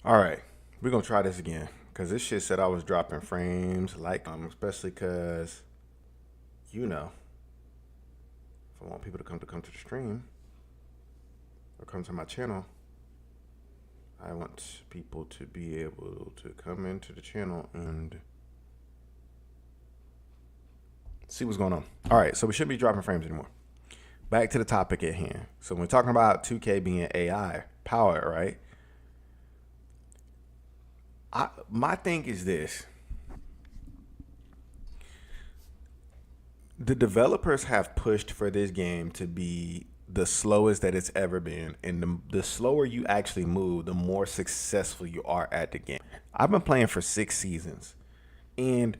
All right, we're gonna try this again because this shit said I was dropping frames, like especially because you know, if I want people to come to the stream or come to my channel, I want people to be able to come into the channel and see what's going on. All right, so we shouldn't be dropping frames anymore. Back to the topic at hand. So when we're talking about 2K being AI powered, right? My thing is this: the developers have pushed for this game to be the slowest that it's ever been, and the slower you actually move, the more successful you are at the game. I've been playing for 6 seasons, and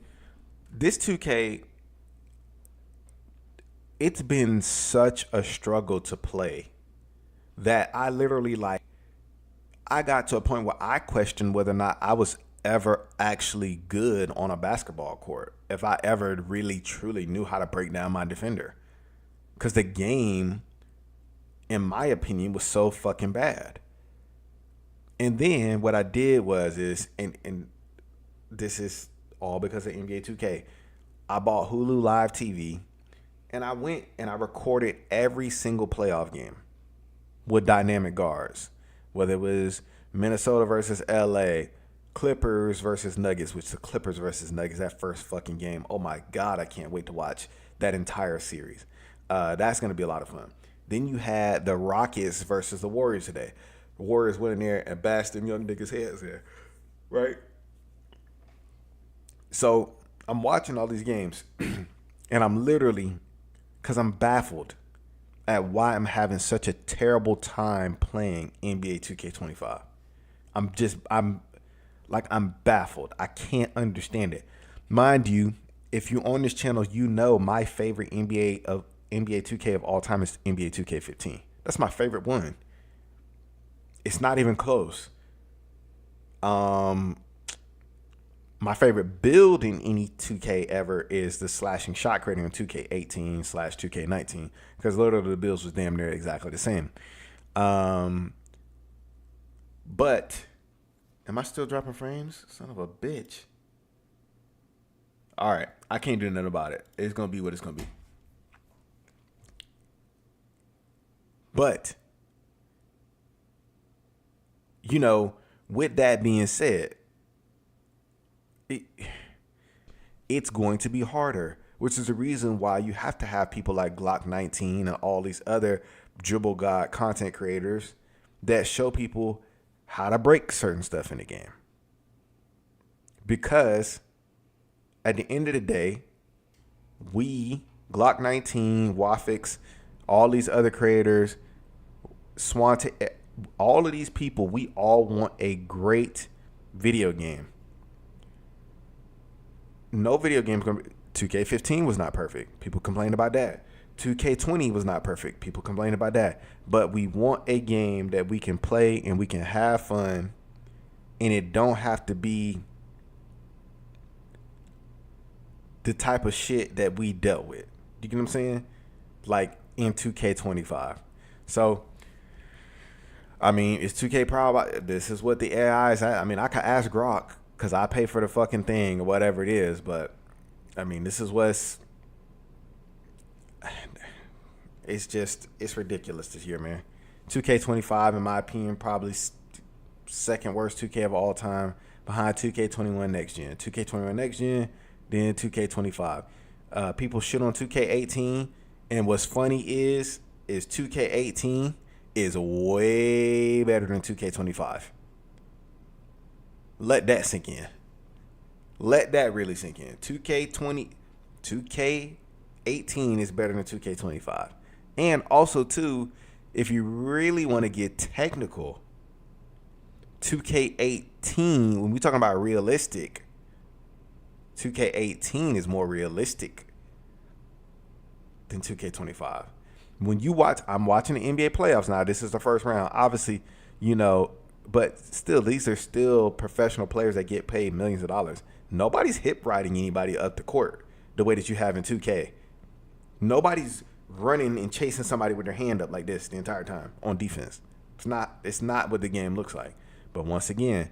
this 2K, it's been such a struggle to play that I literally I got to a point where I questioned whether or not I was ever actually good on a basketball court, if I ever really truly knew how to break down my defender. Because the game, in my opinion, was so fucking bad. And then what I did was and this is all because of NBA 2K. I bought Hulu Live TV, and I went and I recorded every single playoff game with dynamic guards, whether it was Minnesota versus LA, Clippers versus Nuggets, which the Clippers versus Nuggets, that first fucking game. Oh my God, I can't wait to watch that entire series. That's going to be a lot of fun. Then you had the Rockets versus the Warriors today. The Warriors went in there and bashed them young niggas' heads there, right? So I'm watching all these games, and I'm literally, because I'm baffled at why I'm having such a terrible time playing NBA 2K25. I'm baffled. I can't understand it. Mind you, if you're on this channel, you know my favorite NBA 2K of all time is NBA 2K15. That's my favorite one. It's not even close. My favorite build in any 2K ever is the slashing shot creating on 2K18 slash 2K19 because literally the builds was damn near exactly the same. But am I still dropping frames? Son of a bitch. All right, I can't do nothing about it. It's gonna be what it's gonna be. But with that being said, it's going to be harder, which is the reason why you have to have people like Glock 19 and all these other dribble god content creators that show people how to break certain stuff in the game. Because at the end of the day, we, Glock 19, Wafix, all these other creators, Swante, all of these people, we all want a great video game. No video game is going to be. 2K15 was not perfect. People complained about that. 2K20 was not perfect. People complained about that. But we want a game that we can play and we can have fun, and it don't have to be the type of shit that we dealt with. You get what I'm saying? Like in 2K25. So, I mean, is 2K proud about this? Is what the AI is at. I mean, I could ask Grok because I pay for the fucking thing or whatever it is, but I mean, this is what's. It's ridiculous this year, man. 2K25, in my opinion, probably second worst 2K of all time, behind 2K21 next gen. 2K21 next gen, then 2K25. People shit on 2K18, and what's funny is 2K18 is way better than 2K25. Let that sink in. Let that really sink in. 2K18 is better than 2K25. And also, too, if you really want to get technical, 2K18, when we're talking about realistic, 2K18 is more realistic than 2K25. When you watch, I'm watching the NBA playoffs now. This is the first round. Obviously, but still, these are still professional players that get paid millions of dollars. Nobody's hip riding anybody up the court the way that you have in 2K. Nobody's running and chasing somebody with their hand up like this the entire time on defense. It's not what the game looks like. But once again,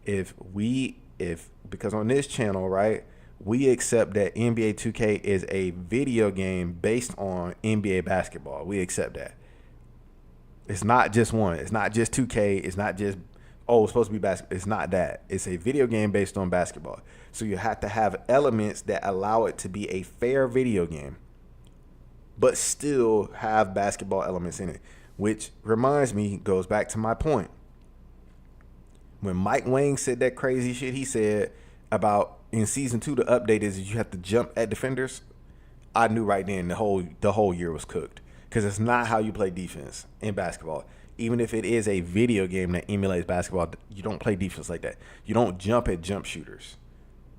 because on this channel, right, we accept that NBA 2K is a video game based on NBA basketball. We accept that. It's not just one. It's not just 2K. It's not just, oh, it's supposed to be basketball. It's not that. It's a video game based on basketball. So you have to have elements that allow it to be a fair video game, but still have basketball elements in it. Which reminds me, goes back to my point. When Mike Wang said that crazy shit he said about in season 2, the update is you have to jump at defenders, I knew right then the whole year was cooked. Because it's not how you play defense in basketball. Even if it is a video game that emulates basketball, you don't play defense like that. You don't jump at jump shooters.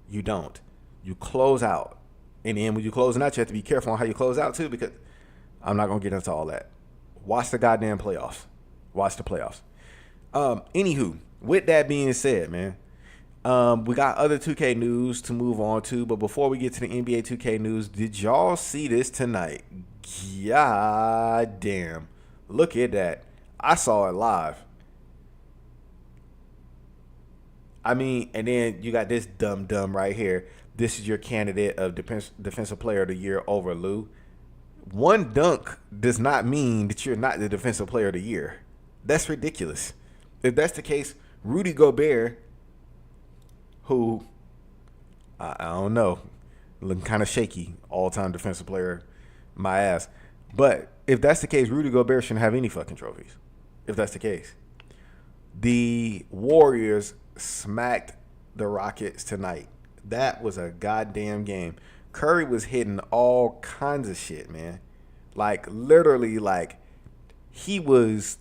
You don't. You close out. And then when you're closing out, you have to be careful on how you close out too, because I'm not going to get into all that. Watch the goddamn playoffs. Watch the playoffs. Anywho, with that being said, man, we got other 2K news to move on to. But before we get to the NBA 2K news, did y'all see this tonight? God damn. Look at that. I saw it live. I mean, and then you got this dumb right here. This is your candidate of defensive player of the year over Lou. One dunk does not mean that you're not the defensive player of the year. That's ridiculous. If that's the case, Rudy Gobert, who, I don't know, looking kind of shaky, all-time defensive player, my ass. But if that's the case, Rudy Gobert shouldn't have any fucking trophies. If that's the case. The Warriors smacked the Rockets tonight. That was a goddamn game. Curry was hitting all kinds of shit, man. Like, literally, like, he was...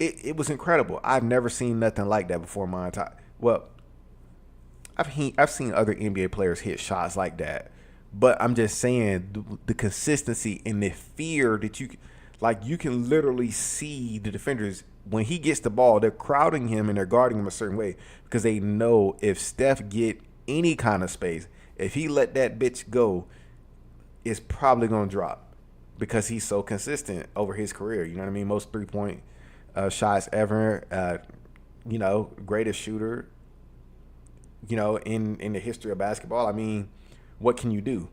It was incredible. I've never seen nothing like that before in my entire... Well, I've seen other NBA players hit shots like that. But I'm just saying the consistency and the fear that you can literally see the defenders when he gets the ball, they're crowding him and they're guarding him a certain way because they know if Steph get any kind of space, if he let that bitch go, it's probably going to drop because he's so consistent over his career. You know what I mean? Most 3-point shots ever, greatest shooter, in the history of basketball. I mean, what can you do?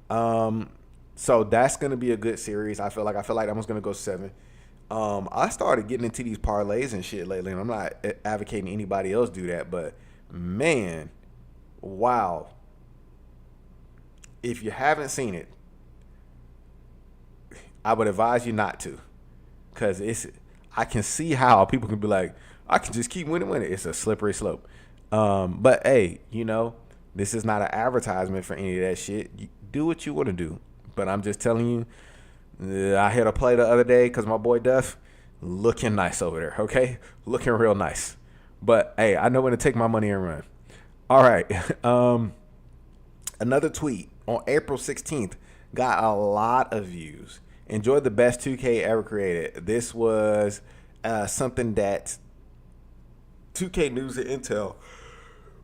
So that's going to be a good series. I feel like that one's going to go 7. I started getting into these parlays and shit lately, and I'm not advocating anybody else do that, but man, wow. If you haven't seen it, I would advise you not to, because I can see how people can be like, I can just keep winning. It's a slippery slope. But hey, this is not an advertisement for any of that shit. You do what you want to do. But I'm just telling you, I hit a play the other day because my boy Duff looking nice over there, okay? Looking real nice. But, hey, I know when to take my money and run. All right. Another tweet on April 16th got a lot of views. Enjoy the best 2K ever created. This was something that 2K News and Intel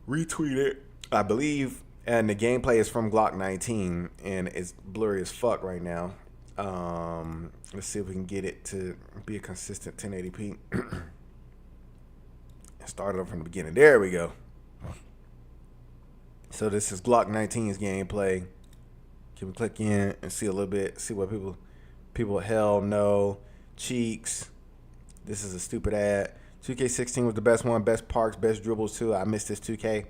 retweeted, I believe, and the gameplay is from Glock 19, and it's blurry as fuck right now. Let's see if we can get it to be a consistent 1080p. Start it up from the beginning. There we go. So this is Glock 19's gameplay. Can we click in and see a little bit, see what people hell no. Cheeks. This is a stupid ad. 2K16 was the best one, best parks, best dribbles too. I missed this 2K.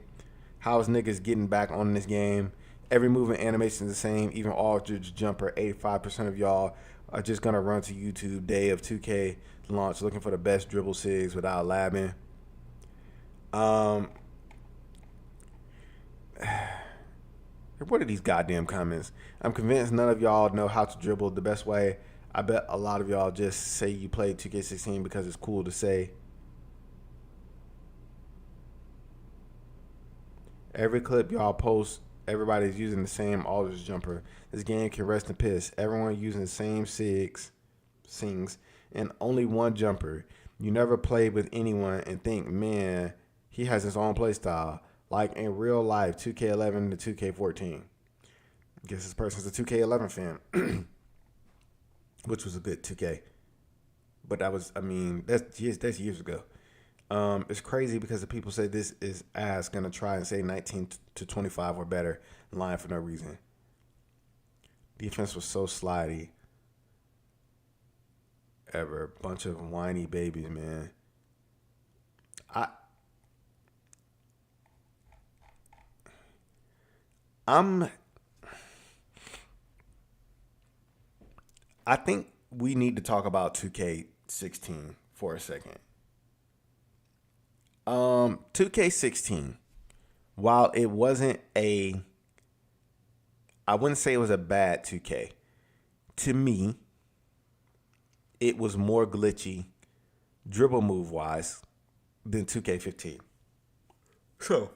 How's niggas getting back on this game? Every move and animation is the same. Even Aldridge jumper. 85% of y'all are just gonna run to YouTube day of 2K launch looking for the best dribble sigs without labbing. What are these goddamn comments? I'm convinced none of y'all know how to dribble the best way. I bet a lot of y'all just say you played 2K16 because it's cool to say. Every clip y'all post, everybody's using the same Aldridge jumper. This game can rest in piss. Everyone using the same sings, and only one jumper. You never play with anyone and think, man, he has his own play style. Like in real life, 2K11 to 2K14. I guess this person's a 2K11 fan, which was a good 2K. But that was, that's years ago. It's crazy because the people say this is ass gonna try and say 19 to 25 or better, lying for no reason. Defense was so slidey. Ever bunch of whiny babies, man. I I'm I think we need to talk about 2K16 for a second. 2K16, while it wasn't a, I wouldn't say it was a bad 2K. To me, it was more glitchy, dribble move wise, than 2K15. So,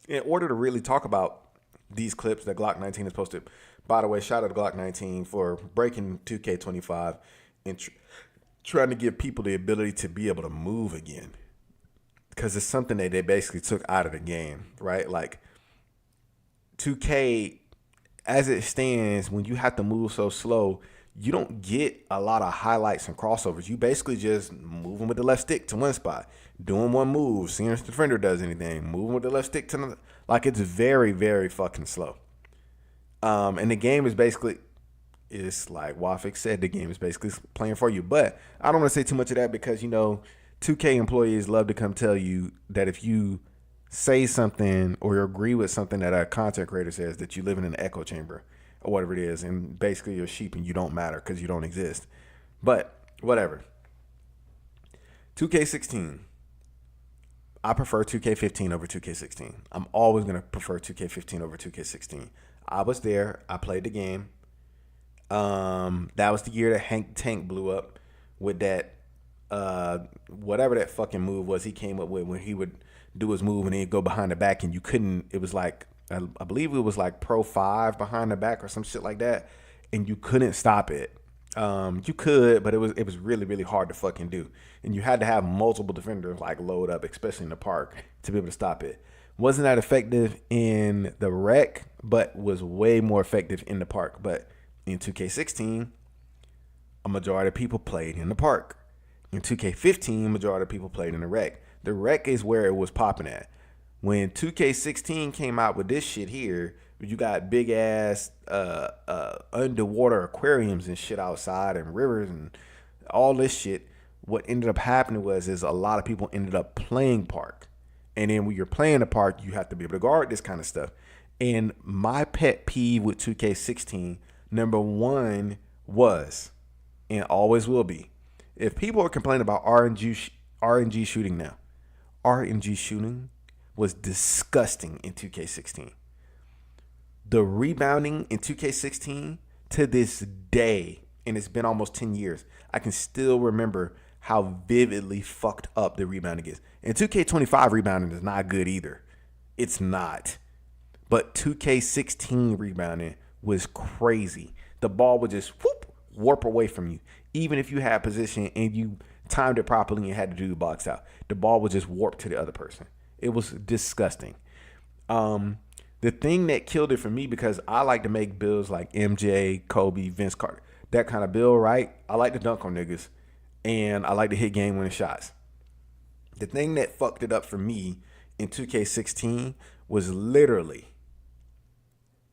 in order to really talk about these clips that Glock 19 has posted, by the way, shout out to Glock 19 for breaking 2K25 and trying to give people the ability to be able to move again. Because it's something that they basically took out of the game, right? Like 2K, as it stands, when you have to move so slow, you don't get a lot of highlights and crossovers. You basically just moving with the left stick to one spot, doing one move, seeing if the defender does anything, moving with the left stick to another. Like, it's very, very fucking slow. And the game is basically, it's like Wafik said, the game is basically playing for you. But I don't want to say too much of that because, 2K employees love to come tell you that if you say something or you agree with something that a content creator says, that you live in an echo chamber or whatever it is, and basically you're sheep and you don't matter because you don't exist. But whatever. 2K16. I prefer 2K15 over 2K16. I'm always going to prefer 2K15 over 2K16. I was there. I played the game. That was the year that Hank Tank blew up with that whatever that fucking move was he came up with when he would do his move and then he'd go behind the back and you couldn't, it was like, I believe it was like Pro 5 behind the back or some shit like that, and you couldn't stop it. You could, but it was really, really hard to fucking do. And you had to have multiple defenders like load up, especially in the park, to be able to stop it. Wasn't that effective in the rec, but was way more effective in the park. But in 2K16, a majority of people played in the park. In 2K15, majority of people played in the rec. The rec is where it was popping at. When 2K16 came out with this shit here, you got big ass underwater aquariums and shit outside and rivers and all this shit. What ended up happening is a lot of people ended up playing park. And then when you're playing the park, you have to be able to guard this kind of stuff. And my pet peeve with 2K16, number one was, and always will be, if people are complaining about RNG shooting now, RNG shooting was disgusting in 2K16. The rebounding in 2K16 to this day, and it's been almost 10 years, I can still remember how vividly fucked up the rebounding is. And 2K25 rebounding is not good either. It's not. But 2K16 rebounding was crazy. The ball would just warp away from you. Even if you had position and you timed it properly and had to do the box out, the ball would just warp to the other person. It was disgusting. The thing that killed it for me, because I like to make builds like MJ, Kobe, Vince Carter, that kind of build, right? I like to dunk on niggas, and I like to hit game-winning shots. The thing that fucked it up for me in 2K16 was literally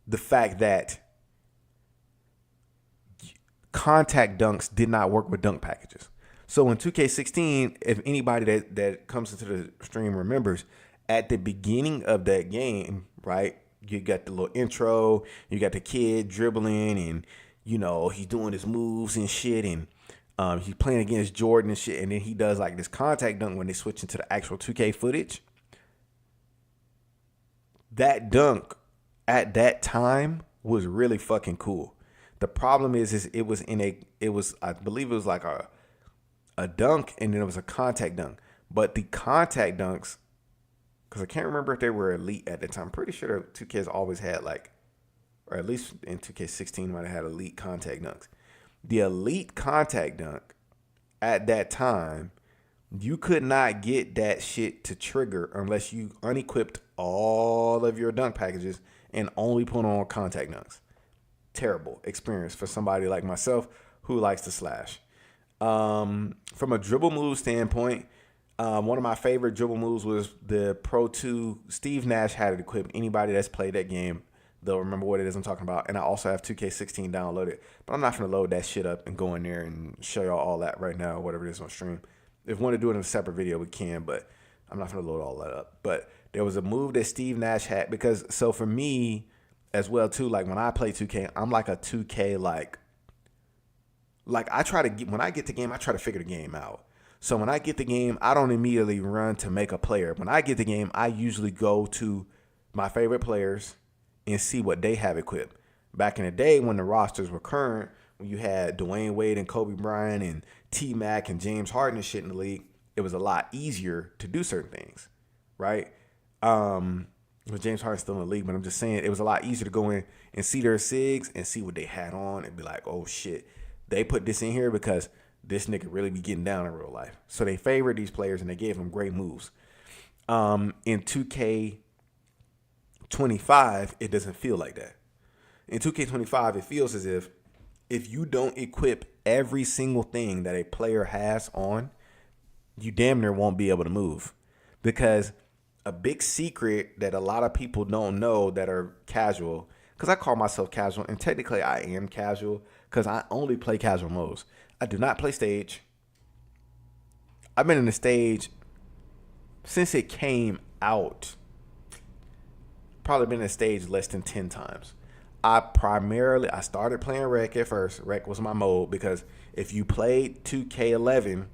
the fact that contact dunks did not work with dunk packages. So in 2K16, if anybody that comes into the stream remembers, at the beginning of that game, right, you got the little intro, you got the kid dribbling, and he's doing his moves and shit, and he's playing against Jordan and shit, and then he does like this contact dunk when they switch into the actual 2K footage. That dunk at that time was really fucking cool. The problem is it was I believe it was like a dunk, and then it was a contact dunk. But the contact dunks, because I can't remember if they were elite at the time. I'm pretty sure 2K's always had or at least in 2K16 might have had elite contact dunks. The elite contact dunk at that time, you could not get that shit to trigger unless you unequipped all of your dunk packages and only put on contact dunks. Terrible experience for somebody like myself who likes to slash. From a dribble move standpoint, One of my favorite dribble moves was the Pro 2. Steve Nash had it equipped. Anybody that's played that game, they'll remember what it is I'm talking about. And I also have 2K16 downloaded. But I'm not going to load that shit up and go in there and show y'all all that right now, whatever it is on stream. If we want to do it in a separate video, we can. But I'm not going to load all that up. But there was a move that Steve Nash had. Because, so for me as well, too, like when I play 2K, I'm like a 2K, like I try to get, when I get the game, I try to figure the game out. So when I get the game, I don't immediately run to make a player. When I get the game, I usually go to my favorite players and see what they have equipped. Back in the day when the rosters were current, when you had Dwayne Wade and Kobe Bryant and T-Mac and James Harden and shit in the league, it was a lot easier to do certain things, right? With James Harden still in the league, but I'm just saying it was a lot easier to go in and see their SIGs and see what they had on and be like, oh shit, they put this in here because this nigga really be getting down in real life. So they favored these players and they gave them great moves. In 2K25, it doesn't feel like that. In 2K25, it feels as if you don't equip every single thing that a player has on, you damn near won't be able to move. Because a big secret that a lot of people don't know that are casual, because I call myself casual, and technically I am casual because I only play casual modes. I do not play stage. I've been in the stage since it came out. Probably been in the stage less than 10 times. I started playing Rec at first. Rec was my mode because if you played 2K11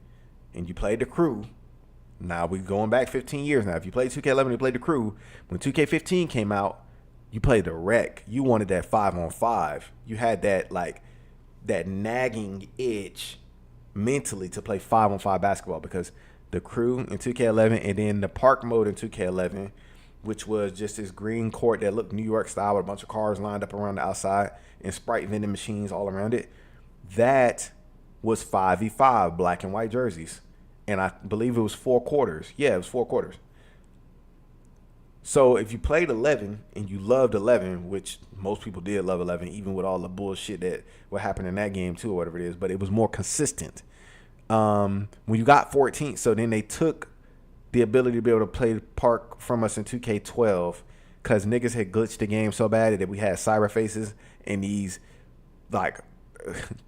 and you played the crew, now we're going back 15 years now. If you played 2K11 and you played the crew, when 2K15 came out, you played the Rec. You wanted that 5-on-5. You had that nagging itch mentally to play 5-on-5 basketball because the crew in 2K11 and then the park mode in 2K11, which was just this green court that looked New York style with a bunch of cars lined up around the outside and Sprite vending machines all around it. That was 5v5 black and white jerseys. And I believe it was 4 quarters. Yeah, it was 4 quarters. So if you played 11 and you loved 11, which most people did love 11, even with all the bullshit that what happened in that game too, or whatever it is, but it was more consistent. When you got 14, so then they took the ability to be able to play park from us in 2K12 because niggas had glitched the game so bad that we had cyber faces and these like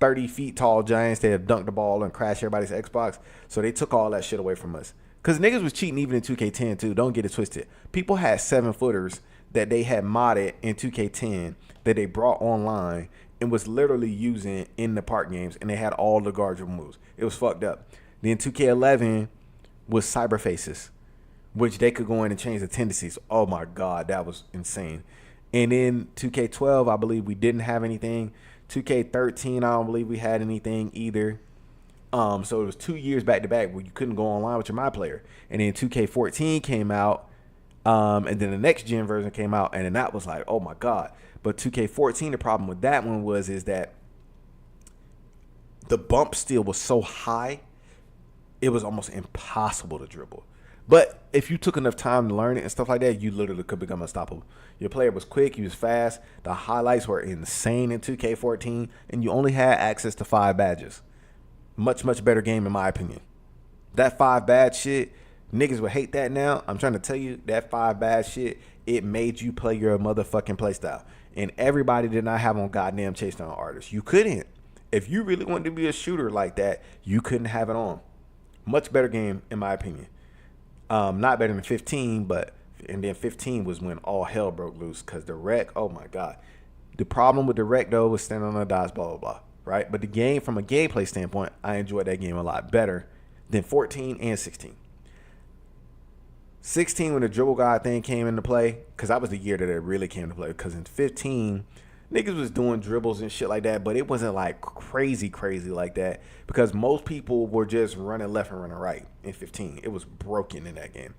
30 feet tall giants that had dunked the ball and crashed everybody's Xbox. So they took all that shit away from us. Because niggas was cheating even in 2K10 too. Don't get it twisted. People had 7-footers that they had modded in 2K10 that they brought online and was literally using in the park games. And they had all the guard dribble moves. It was fucked up. Then 2K11 was cyber faces, which they could go in and change the tendencies. Oh my God, that was insane. And then 2K12, I believe we didn't have anything. 2K13, I don't believe we had anything either. So it was 2 years back to back where you couldn't go online with your My Player. And then 2K14 came out, and then the next gen version came out, and then that was like, oh my God. But 2K14, the problem with that one is that the bump steal was so high, it was almost impossible to dribble. But if you took enough time to learn it and stuff like that, you literally could become unstoppable. Your player was quick, he was fast, the highlights were insane in 2K14, and you only had access to 5 badges. Much, much better game in my opinion. That 5 badge shit, niggas would hate that now. I'm trying to tell you, that 5 badge shit, it made you play your motherfucking play style. And everybody did not have on goddamn chase down artists. You couldn't. If you really wanted to be a shooter like that, you couldn't have it on. Much better game in my opinion. Not better than 15, and then 15 was when all hell broke loose because the Rec, oh my God. The problem with the Rec though was standing on the dots, blah, blah, blah. Right? But the game, from a gameplay standpoint, I enjoyed that game a lot better than 14 and 16. 16, when the dribble guy thing came into play, because that was the year that it really came into play. Because in 15, niggas was doing dribbles and shit like that, but it wasn't like crazy like that because most people were just running left and running right in 15. It was broken in that game.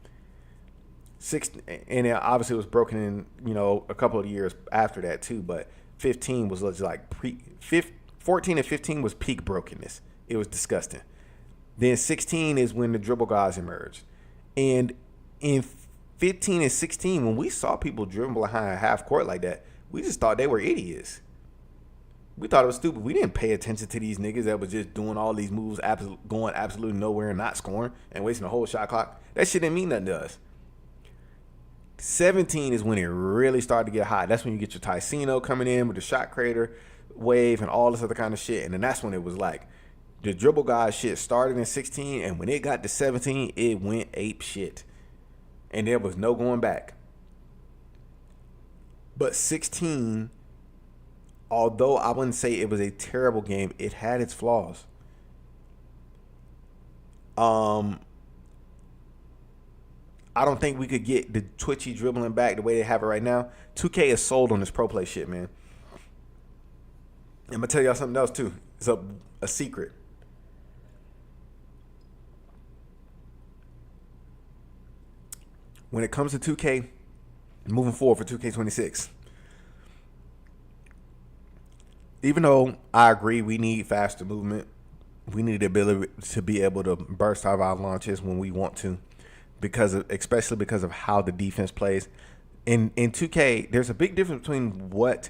16, and it obviously was broken in, a couple of years after that too, but 15 was just like 14 and 15 was peak brokenness. It was disgusting. Then 16 is when the dribble guys emerged. And in 15 and 16, when we saw people dribble behind half court like that, we just thought they were idiots. We thought it was stupid. We didn't pay attention to these niggas that was just doing all these moves, going absolutely nowhere and not scoring and wasting the whole shot clock. That shit didn't mean nothing to us. 17 is when it really started to get hot. That's when you get your Ticino coming in with the shot creator wave and all this other kind of shit. And then that's when it was like the dribble guy shit started in 16, and when it got to 17, it went ape shit. And there was no going back. But 16, although I wouldn't say it was a terrible game, it had its flaws. I don't think we could get the twitchy dribbling back the way they have it right now. 2K is sold on this pro play shit, man. I'm going to tell y'all something else, too. It's a secret. When it comes to 2K, moving forward for 2K26, even though I agree we need faster movement, we need the ability to be able to burst out of our launches when we want to, especially because of how the defense plays. In 2K, there's a big difference between what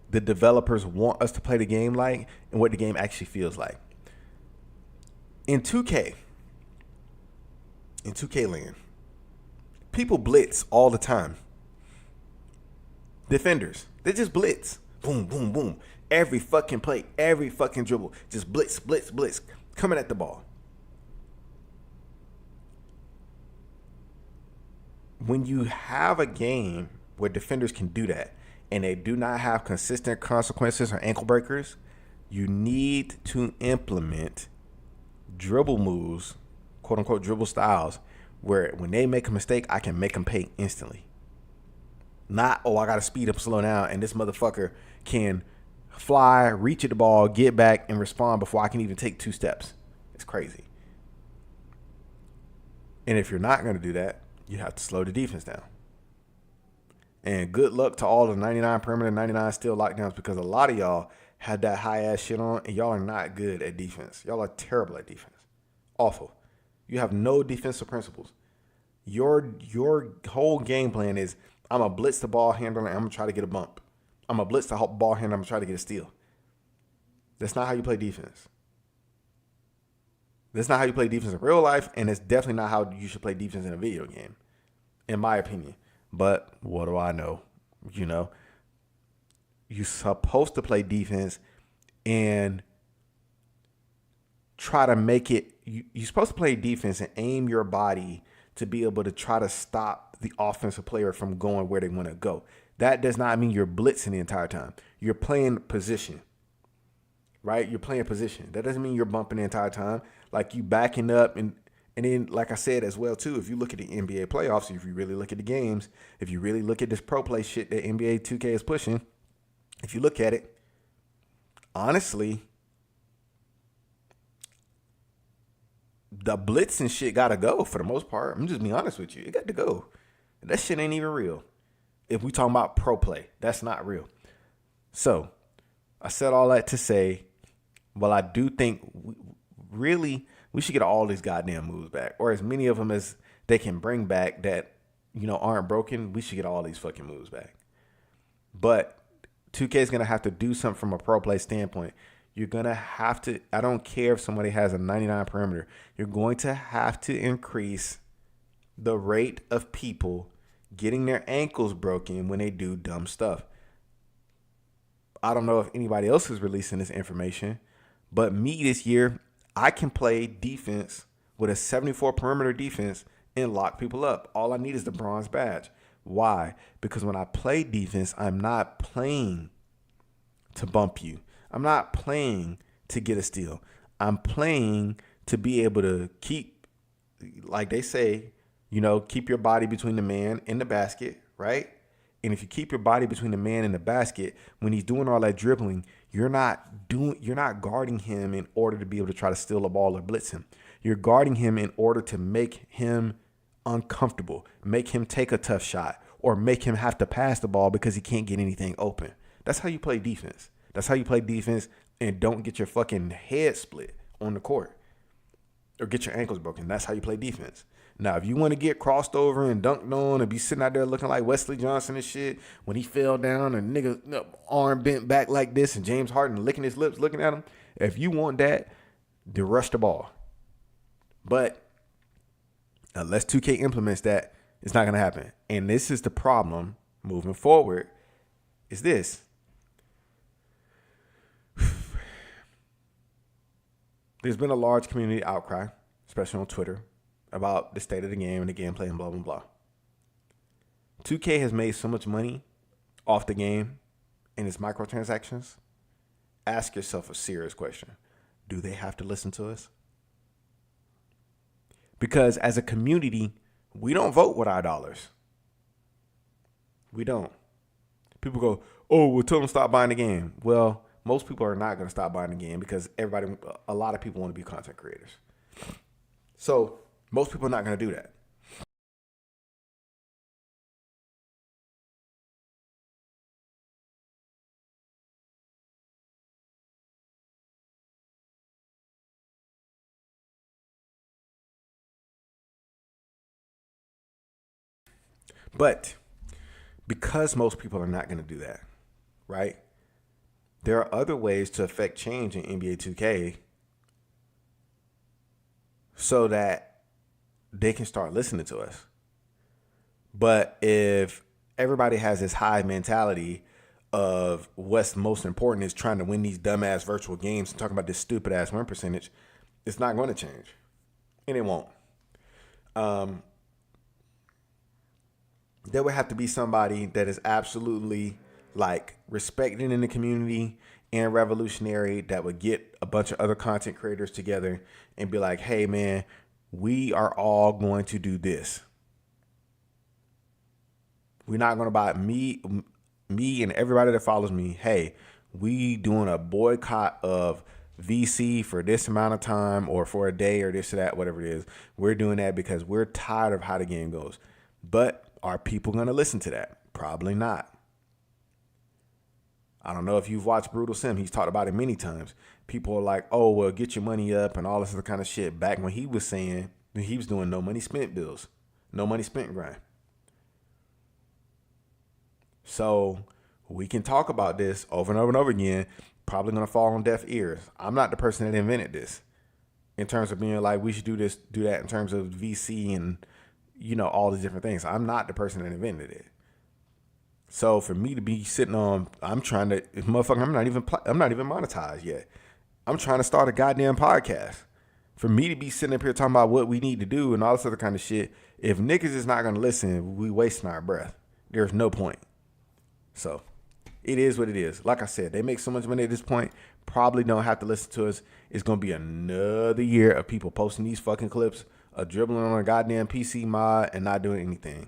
the developers want us to play the game like and what the game actually feels like. In 2K land, people blitz all the time. Defenders, they just blitz. Boom, boom, boom. Every fucking play, every fucking dribble. Just blitz, blitz, blitz. Coming at the ball. When you have a game where defenders can do that and they do not have consistent consequences or ankle breakers, you need to implement dribble moves, quote unquote dribble styles, where when they make a mistake, I can make them pay instantly. Not, I got to speed up, slow down, and this motherfucker can fly, reach at the ball, get back, and respond before I can even take 2 steps. It's crazy. And if you're not going to do that, you have to slow the defense down. And good luck to all the 99 perimeter, 99 still lockdowns, because a lot of y'all had that high-ass shit on, and y'all are not good at defense. Y'all are terrible at defense. Awful. You have no defensive principles. Your whole game plan is, I'm going to blitz the ball handler and I'm going to try to get a bump. I'm going to blitz the ball handler, I'm going to try to get a steal. That's not how you play defense. That's not how you play defense in real life, and it's definitely not how you should play defense in a video game, in my opinion. But what do I know? You know, you're supposed to play defense and try to make it. You're supposed to play defense and aim your body to be able to try to stop the offensive player from going where they want to go. That does not mean you're blitzing the entire time. You're playing position, right? You're playing position. That doesn't mean you're bumping the entire time. Like you backing up and then, like I said as well, too, if you look at the NBA playoffs, if you really look at the games, if you really look at this pro play shit that NBA 2K is pushing, if you look at it, honestly, the blitz and shit got to go for the most part. I'm just being honest with you. It got to go. That shit ain't even real. If we talking about pro play, that's not real. So I said all that to say, well, I do think we should get all these goddamn moves back, or as many of them as they can bring back that, you know, aren't broken. We should get all these fucking moves back. But 2K is going to have to do something from a pro play standpoint. You're going to have to, I don't care if somebody has a 99 perimeter, you're going to have to increase the rate of people getting their ankles broken when they do dumb stuff. I don't know if anybody else is releasing this information, but me this year, I can play defense with a 74 perimeter defense and lock people up. All I need is the bronze badge. Why? Because when I play defense, I'm not playing to bump you. I'm not playing to get a steal. I'm playing to be able to keep, like they say, you know, keep your body between the man and the basket, right? And if you keep your body between the man and the basket, when he's doing all that dribbling, you're not guarding him in order to be able to try to steal the ball or blitz him. You're guarding him in order to make him uncomfortable, make him take a tough shot, or make him have to pass the ball because he can't get anything open. That's how you play defense. That's how you play defense and don't get your fucking head split on the court or get your ankles broken. That's how you play defense. Now, if you want to get crossed over and dunked on and be sitting out there looking like Wesley Johnson and shit when he fell down and nigga arm bent back like this and James Harden licking his lips looking at him, if you want that, then rush the ball. But unless 2K implements that, it's not going to happen. And this is the problem moving forward, is this. There's been a large community outcry, especially on Twitter, about the state of the game and the gameplay and blah, blah, blah. 2K has made so much money off the game and its microtransactions. Ask yourself a serious question. Do they have to listen to us? Because as a community, we don't vote with our dollars. We don't. People go, oh, well, tell them stop buying the game. Well, most people are not going to stop buying the game because a lot of people want to be content creators. So most people are not going to do that. But because most people are not going to do that, right? There are other ways to affect change in NBA 2K so that they can start listening to us. But if everybody has this high mentality of what's most important is trying to win these dumbass virtual games and talking about this stupid ass win percentage, it's not going to change. And it won't. There would have to be somebody that is absolutely like respected in the community and revolutionary that would get a bunch of other content creators together and be like, hey man, we are all going to do this. We're not going to buy me and everybody that follows me. Hey, we doing a boycott of VC for this amount of time or for a day or this or that, whatever it is. We're doing that because we're tired of how the game goes. But are people going to listen to that? Probably not. I don't know if you've watched Brutal Sim. He's talked about it many times. People are like, oh, well, get your money up and all this other kind of shit. Back when he was saying he was doing no money spent bills, no money spent grind. So we can talk about this over and over and over again. Probably going to fall on deaf ears. I'm not the person that invented this in terms of being like, we should do this, do that in terms of VC and, you know, all these different things. I'm not the person that invented it. So for me to be sitting on, I'm trying to, motherfucker, I'm not even monetized yet. I'm trying to start a goddamn podcast. For me to be sitting up here talking about what we need to do and all this other kind of shit, if niggas is not going to listen, we wasting our breath. There's no point. So it is what it is. Like I said, they make so much money at this point, probably don't have to listen to us. It's going to be another year of people posting these fucking clips of dribbling on a goddamn PC mod and not doing anything.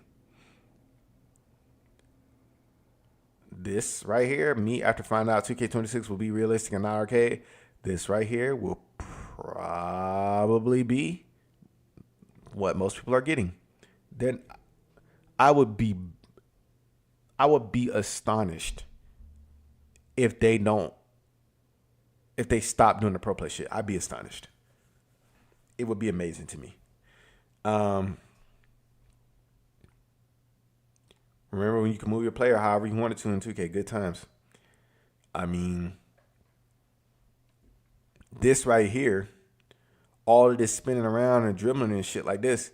This right here, me after finding out 2K26 will be realistic and not arcade, this right here will probably be what most people are getting. Then I would be astonished if they stop doing the pro play shit. I'd be astonished. It would be amazing to me. Remember when you can move your player however you wanted to in 2K? Good times. I mean, this right here, all of this spinning around and dribbling and shit like this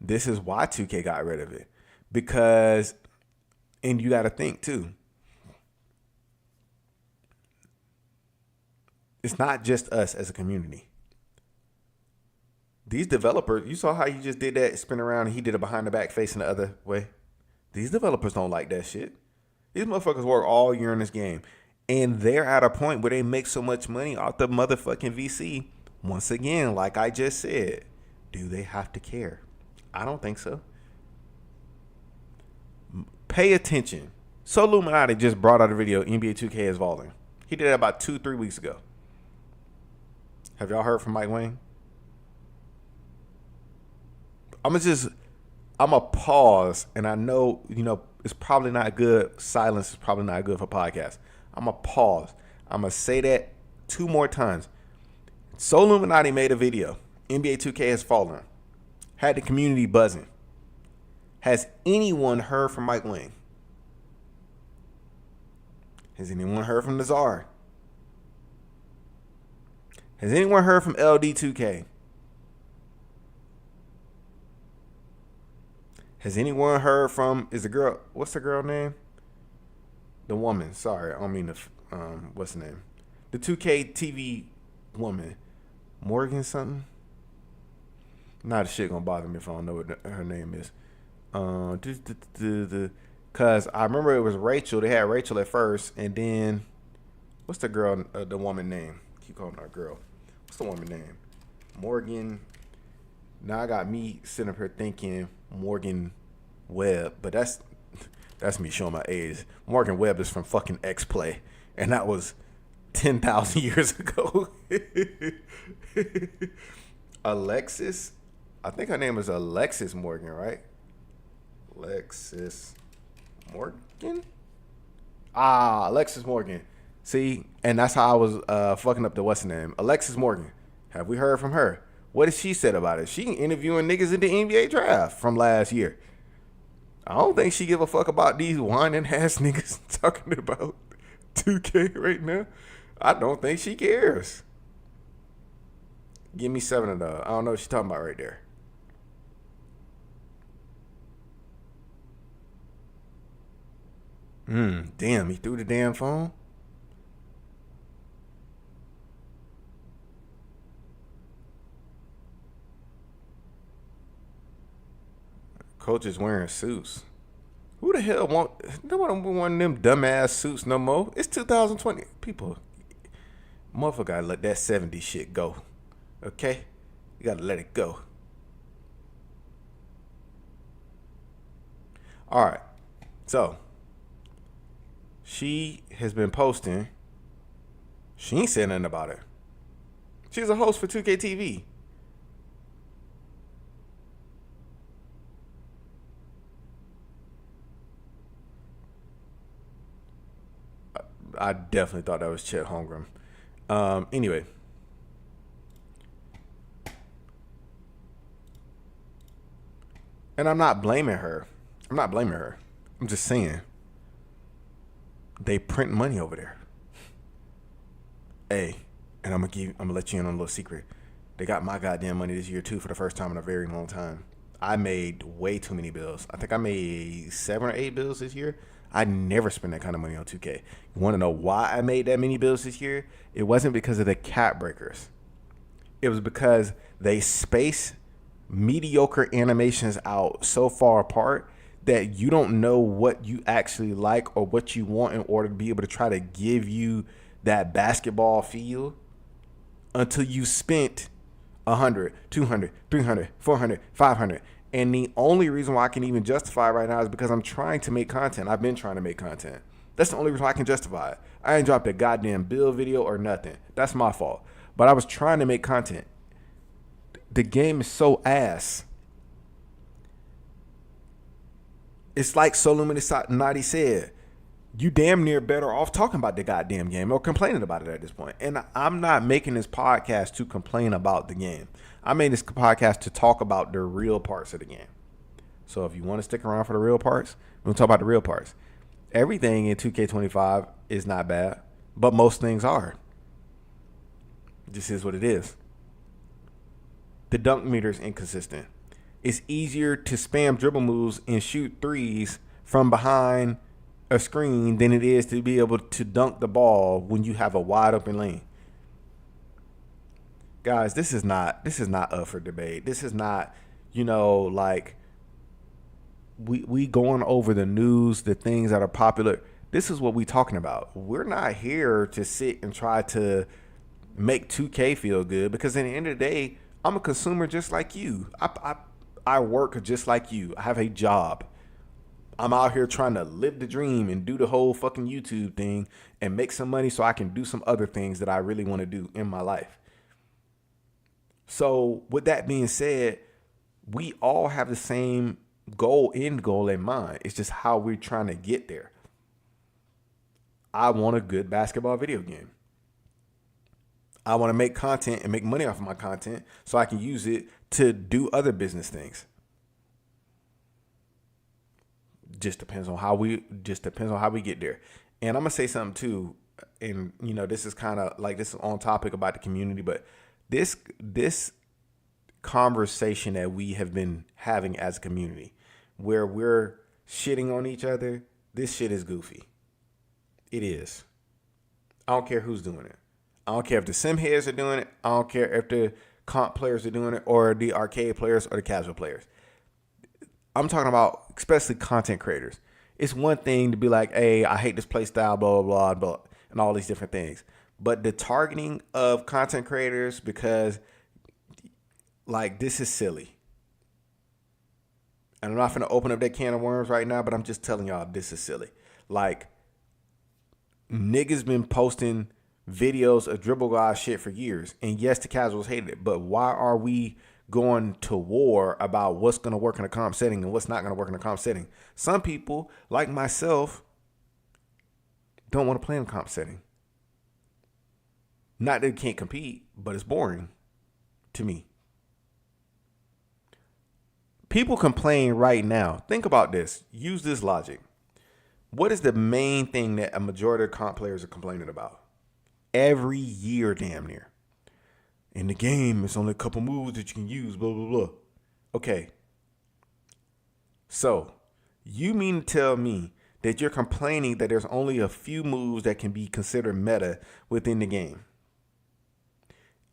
is why 2K got rid of it. Because, and you got to think too, it's not just us as a community. These developers, you saw how he just did that spin around and he did it behind the back facing the other way. These developers don't like that shit. These motherfuckers work all year in this game. And they're at a point where they make so much money off the motherfucking VC. Once again, like I just said, do they have to care? I don't think so. Pay attention. So Illuminati just brought out a video, NBA 2K is vaulting. He did that about 2-3 weeks ago. Have y'all heard from Mike Wayne? I'm a pause, and I know, it's probably not good. Silence is probably not good for podcasts. I'm a pause. I'm going to say that 2 more times. So Illuminati made a video. NBA 2K has fallen. Had the community buzzing. Has anyone heard from Mike Wang? Has anyone heard from Nazar? Has anyone heard from LD2K? Has anyone heard from, is the girl, what's the girl name? The woman, sorry, I don't mean the, what's the name? The 2K TV woman. Morgan something? Not a shit gonna bother me if I don't know what her name is. Cause I remember it was Rachel. They had Rachel at first, and then what's the girl, the woman name? Keep calling her girl. What's the woman name? Morgan. Now I got me sitting up here thinking Morgan Webb, but that's me showing my age. Morgan Webb is from fucking X-Play, and that was 10,000 years ago. Alexis, I think her name is Alexis Morgan, right? Alexis Morgan? Alexis Morgan. See, and that's how I was fucking up the what's the name? Alexis Morgan. Have we heard from her? What has she said about it? She interviewing niggas in the NBA draft from last year. I don't think she give a fuck about these whining ass niggas talking about 2K right now. I don't think she cares. Give me 7 of those. I don't know what she's talking about right there. Damn, he threw the damn phone. Coach is wearing suits. Who the hell want? Nobody want one of them dumbass suits no more. It's 2020. People, motherfucker, gotta let that 70s shit go. Okay, you gotta let it go. All right, so she has been posting. She ain't said nothing about it. She's a host for 2K TV. I definitely thought that was Chet Holmgren. Anyway. And I'm not blaming her. I'm just saying. They print money over there. Hey, and I'm gonna let you in on a little secret. They got my goddamn money this year too for the first time in a very long time. I made way too many bills. I think I made 7 or 8 bills this year. I never spend that kind of money on 2K. You want to know why I made that many bills this year? It wasn't because of the cap breakers. It was because they space mediocre animations out so far apart that you don't know what you actually like or what you want in order to be able to try to give you that basketball feel until you spent 100, 200, 300, 400, 500. And the only reason why I can even justify it right now is because I'm trying to make content. I've been trying to make content. That's the only reason why I can justify it. I ain't dropped a goddamn bill video or nothing. That's my fault. But I was trying to make content. The game is so ass. It's like Soluminati said. You damn near better off talking about the goddamn game or complaining about it at this point. And I'm not making this podcast to complain about the game. I made this podcast to talk about the real parts of the game. So if you want to stick around for the real parts, we'll talk about the real parts. Everything in 2K25 is not bad, but most things are. This is what it is. The dunk meter is inconsistent. It's easier to spam dribble moves and shoot threes from behind a screen than it is to be able to dunk the ball when you have a wide open lane. Guys, this is not up for debate. This is not, like we going over the news, the things that are popular. This is what we talking about. We're not here to sit and try to make 2K feel good, because at the end of the day, I'm a consumer just like you. I work just like you. I have a job. I'm out here trying to live the dream and do the whole fucking YouTube thing and make some money so I can do some other things that I really want to do in my life. So with that being said, we all have the same end goal in mind. It's just how we're trying to get there. I want a good basketball video game. I want to make content and make money off of my content so I can use it to do other business things. Just depends on how we get there. And I'm gonna say something too, and this is kind of like, this is on topic about the community, but this conversation that we have been having as a community, where we're shitting on each other, this shit is goofy. It is. I don't care who's doing it. I don't care if the sim heads are doing it. I don't care if the comp players are doing it, or the arcade players, or the casual players. I'm talking about especially content creators. It's one thing to be like, hey, I hate this play style, blah, blah, blah, blah, and all these different things. But the targeting of content creators, because like, this is silly. And I'm not going to open up that can of worms right now, but I'm just telling y'all, this is silly. Like, niggas been posting videos of dribble guy shit for years. And yes, the casuals hated it. But why are we going to war about what's going to work in a comp setting and what's not going to work in a comp setting? Some people, like myself, don't want to play in a comp setting. Not that they can't compete, but it's boring to me. People complain right now. Think about this. Use this logic. What is the main thing that a majority of comp players are complaining about? Every year, damn near. In the game, it's only a couple moves that you can use, blah, blah, blah. Okay. So, you mean to tell me that you're complaining that there's only a few moves that can be considered meta within the game?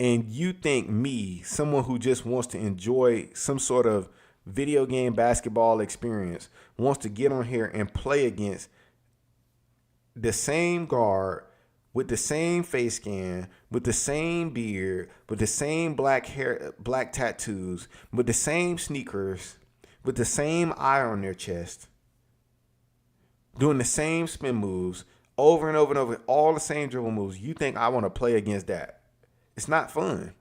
And you think me, someone who just wants to enjoy some sort of video game basketball experience, wants to get on here and play against the same guard with the same face scan, with the same beard, with the same black hair, black tattoos, with the same sneakers, with the same eye on their chest, doing the same spin moves over and over and over, all the same dribble moves? You think I want to play against that? It's not fun,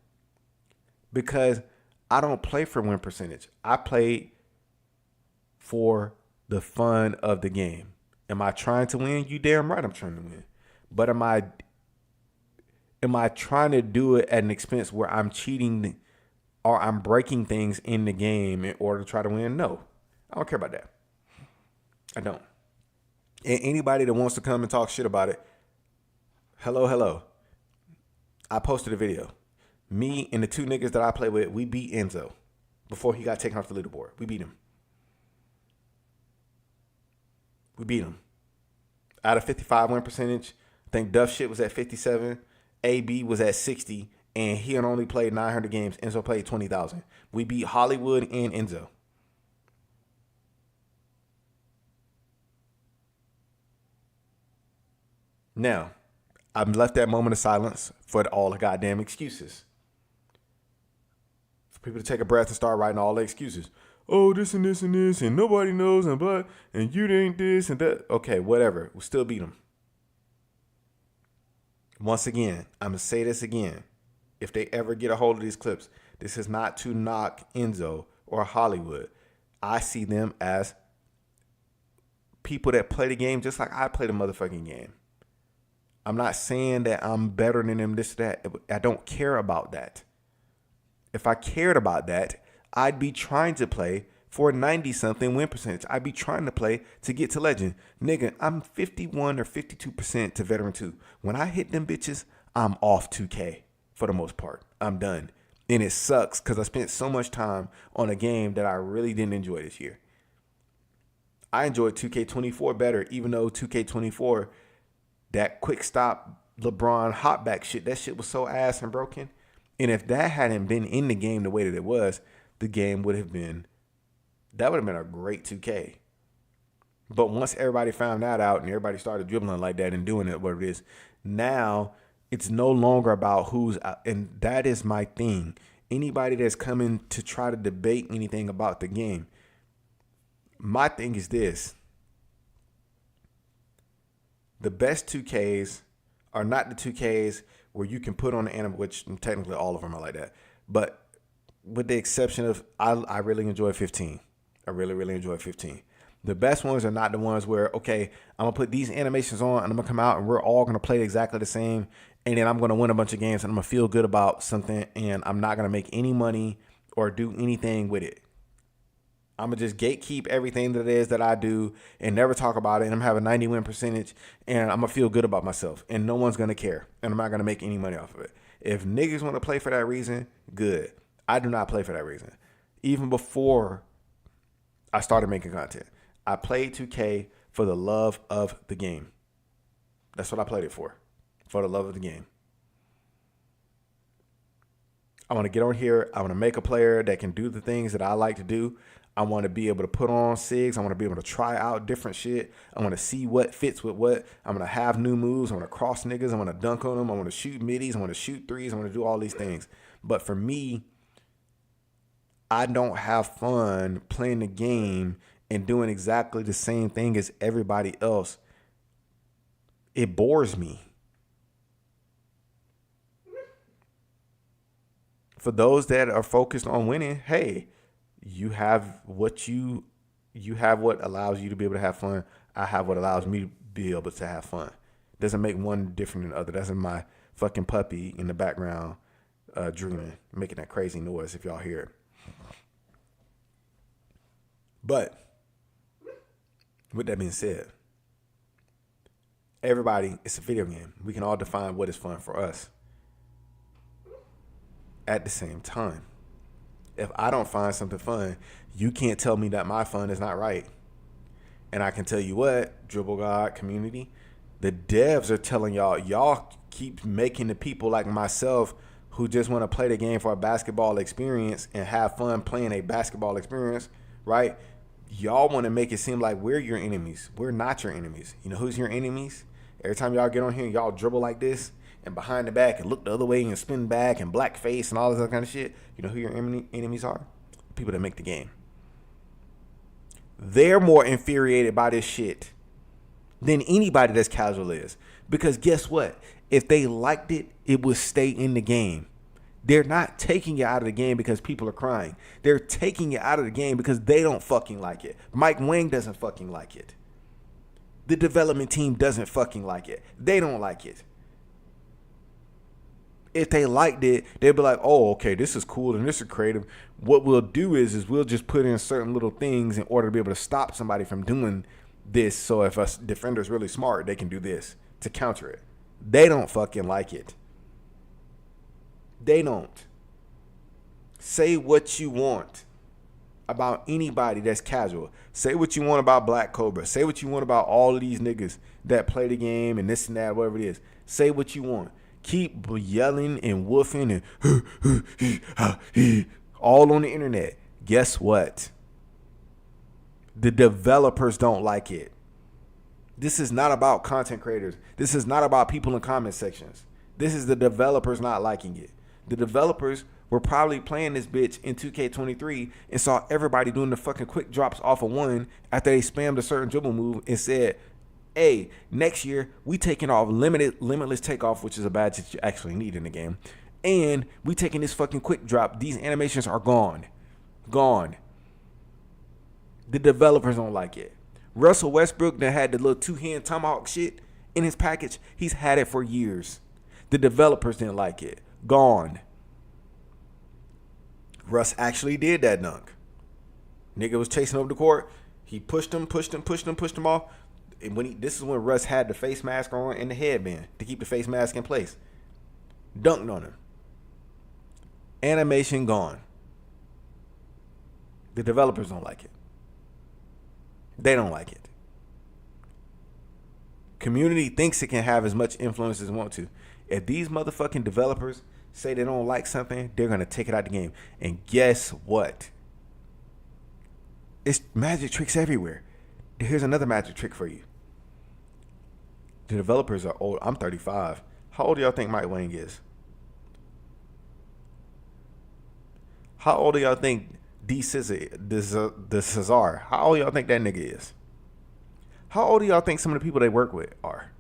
because I don't play for win percentage. I play for the fun of the game. Am I trying to win? You damn right I'm trying to win. But am I trying to do it at an expense where I'm cheating or I'm breaking things in the game in order to try to win? No. I don't care about that. I don't. And anybody that wants to come and talk shit about it, hello. I posted a video. Me and the two niggas that I play with, we beat Enzo before he got taken off the leaderboard. We beat him. Out of 55 win percentage, I think Duff shit was at 57, AB was at 60, and he had only played 900 games. Enzo played 20,000. We beat Hollywood and Enzo. Now, I've left that moment of silence for all the goddamn excuses. For people to take a breath and start writing all the excuses. Oh, this and this and this, and nobody knows, and blah, and you ain't this and that. Okay, whatever. We'll still beat them. Once again, I'm going to say this again. If they ever get a hold of these clips, this is not to knock Enzo or Hollywood. I see them as people that play the game just like I play the motherfucking game. I'm not saying that I'm better than them, this, that. I don't care about that. If I cared about that, I'd be trying to play for a 90-something win percentage. I'd be trying to play to get to legend. Nigga, I'm 51 or 52% to veteran 2. When I hit them bitches, I'm off 2K for the most part. I'm done. And it sucks because I spent so much time on a game that I really didn't enjoy this year. I enjoyed 2K24 better, even though 2K24, that quick stop LeBron hotback shit, that shit was so ass and broken. And if that hadn't been in the game the way that it was, the game would have been a great 2K. But once everybody found that out and everybody started dribbling like that and doing it what it is, now it's no longer about who's out. And that is my thing. Anybody that's coming to try to debate anything about the game, my thing is this. The best 2Ks are not the 2Ks where you can put on the animal, which technically all of them are like that. But with the exception of, I really enjoy 15. I really enjoy 15. The best ones are not the ones where, okay, I'm going to put these animations on and I'm going to come out and we're all going to play exactly the same. And then I'm going to win a bunch of games and I'm going to feel good about something and I'm not going to make any money or do anything with it. I'm going to just gatekeep everything that it is that I do and never talk about it. And I'm going to have a 90 win percentage and I'm going to feel good about myself. And no one's going to care. And I'm not going to make any money off of it. If niggas want to play for that reason, good. I do not play for that reason. Even before I started making content, I played 2K for the love of the game. That's what I played it for the love of the game. I want to get on here. I want to make a player that can do the things that I like to do. I want to be able to put on SIGs. I want to be able to try out different shit. I want to see what fits with what. I'm going to have new moves. I want to cross niggas. I want to dunk on them. I want to shoot middies. I want to shoot threes. I want to do all these things. But for me, I don't have fun playing the game and doing exactly the same thing as everybody else. It bores me. For those that are focused on winning, hey, you have what allows you to be able to have fun. I have what allows me to be able to have fun. Doesn't make one different than the other. That's my fucking puppy in the background dreaming, making that crazy noise if y'all hear it. But with that being said, everybody, it's a video game. We can all define what is fun for us. At the same time, if I don't find something fun, you can't tell me that my fun is not right. And I can tell you what, Dribble God community, the devs are telling y'all keep making the people like myself who just want to play the game for a basketball experience and have fun playing a basketball experience, right? Y'all want to make it seem like we're your enemies. We're not your enemies. You know who's your enemies? Every time y'all get on here and y'all dribble like this and behind the back and look the other way and spin back and black face and all this other kind of shit, you know who your enemies are? People that make the game. They're more infuriated by this shit than anybody that's casual is. Because guess what? If they liked it, it would stay in the game. They're not taking it out of the game because people are crying. They're taking it out of the game because they don't fucking like it. Mike Wang doesn't fucking like it. The development team doesn't fucking like it. They don't like it. If they liked it, they'd be like, oh, okay, this is cool and this is creative. What we'll do is we'll just put in certain little things in order to be able to stop somebody from doing this. So if a defender's really smart, they can do this to counter it. They don't fucking like it. They don't. Say what you want about anybody that's casual. Say what you want about Black Cobra. Say what you want about all of these niggas that play the game and this and that, whatever it is. Say what you want. Keep yelling and woofing and all on the internet. Guess what? The developers don't like it. This is not about content creators. This is not about people in comment sections. This is the developers not liking it. The developers were probably playing this bitch in 2K23 and saw everybody doing the fucking quick drops off of one after they spammed a certain dribble move and said, hey, next year we taking off limitless takeoff, which is a badge that you actually need in the game. And we taking this fucking quick drop. These animations are gone. Gone. The developers don't like it. Russell Westbrook that had the little two-hand tomahawk shit in his package, he's had it for years. The developers didn't like it. Gone. Russ actually did that dunk. Nigga was chasing over the court. He pushed him off. And this is when Russ had the face mask on and the headband to keep the face mask in place. Dunked on him. Animation gone. The developers don't like it. They don't like it. Community thinks it can have as much influence as it wants to. If these motherfucking developers say they don't like something, they're going to take it out the game. And guess what? It's magic tricks everywhere. Here's another magic trick for you. The developers are old. I'm 35. How old do y'all think Mike Wang is? How old do y'all think D Cesar? How old do y'all think that nigga is? How old do y'all think some of the people they work with are?